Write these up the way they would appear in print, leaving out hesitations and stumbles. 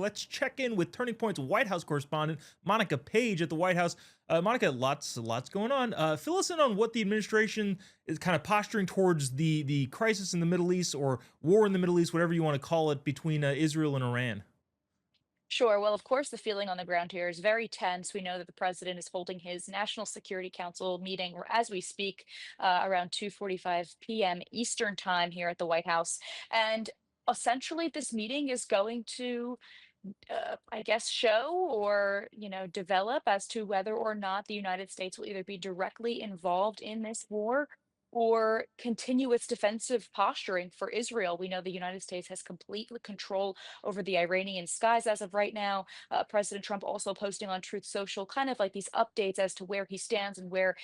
Let's check in with Turning Point's White House correspondent Monica Paige at the White House. Monica, lots going on. Fill us in on what the administration is kind of posturing towards the crisis in the Middle East or war in the Middle East, whatever you want to call it, between Israel and Iran. Sure. Well, of course, the feeling on the ground here is very tense. We know that the president is holding his National Security Council meeting, or as we speak, around 2:45 p.m. Eastern time here at the White House. And essentially, this meeting is going to I guess, show or, develop as to whether or not the United States will either be directly involved in this war or continue its defensive posturing for Israel. We know the United States has complete control over the Iranian skies as of right now. President Trump also posting on Truth Social kind of like these updates as to where he stands and where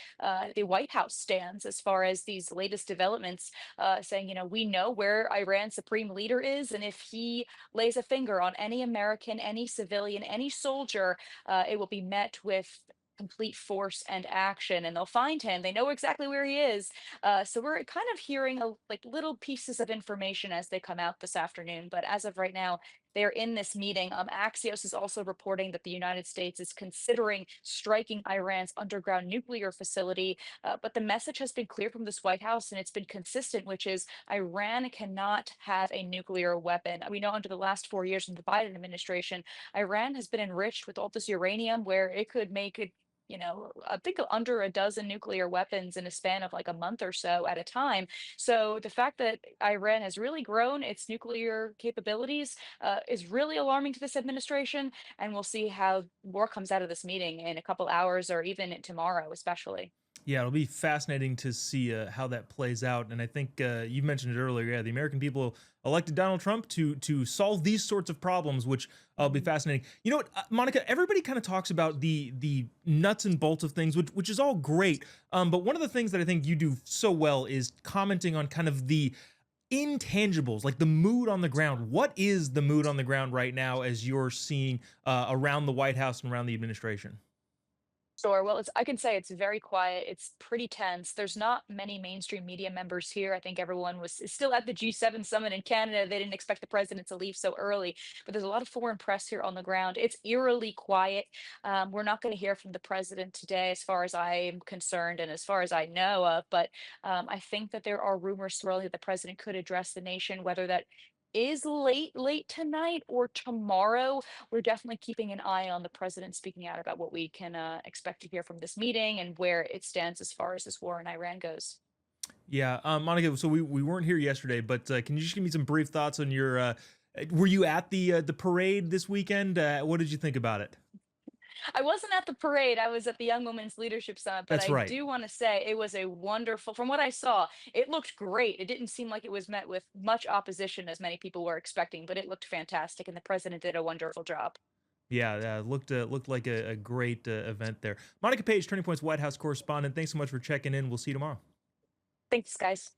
the White House stands as far as these latest developments, saying, we know where Iran's supreme leader is, and if he lays a finger on any American, any civilian, any soldier, it will be met with complete force and action, and they'll find him. They know exactly where he is. So we're kind of hearing like little pieces of information as they come out this afternoon. But as of right now, they're in this meeting. Axios is also reporting that the United States is considering striking Iran's underground nuclear facility. But the message has been clear from this White House, and it's been consistent, which is Iran cannot have a nuclear weapon. We know under the last 4 years of the Biden administration, Iran has been enriched with all this uranium where it could make it, I think under a dozen nuclear weapons in a span of like a month or so at a time. So the fact that Iran has really grown its nuclear capabilities is really alarming to this administration. And we'll see how more comes out of this meeting in a couple hours or even tomorrow, especially. Yeah, it'll be fascinating to see how that plays out. And I think you mentioned it earlier. Yeah, the American people elected Donald Trump to solve these sorts of problems, which will be Mhm. fascinating. You know what, Monica? Everybody kind of talks about the nuts and bolts of things, which is all great. But one of the things that I think you do so well is commenting on kind of the intangibles, like the mood on the ground. What is the mood on the ground right now as you're seeing around the White House and around the administration? Sure. Well, I can say it's very quiet. It's pretty tense. There's not many mainstream media members here. I think everyone is still at the G7 summit in Canada. They didn't expect the president to leave so early, but there's a lot of foreign press here on the ground. It's eerily quiet. We're not going to hear from the president today, as far as I am concerned, and as far as I know of. But I think that there are rumors swirling that the president could address the nation, whether that is late tonight or tomorrow. We're definitely keeping an eye on the president speaking out about what we can expect to hear from this meeting and where it stands as far as this war in Iran goes. Yeah, Monica. So we weren't here yesterday, but can you just give me some brief thoughts on your? Were you at the parade this weekend? What did you think about it? I wasn't at the parade. I was at the Young Women's Leadership Summit, but That's I right. do want to say it was a wonderful, from what I saw, it looked great. It didn't seem like it was met with much opposition as many people were expecting, but it looked fantastic, and the president did a wonderful job. Yeah, looked like a great event there. Monica Page, Turning Point's White House correspondent. Thanks so much for checking in. We'll see you tomorrow. Thanks, guys.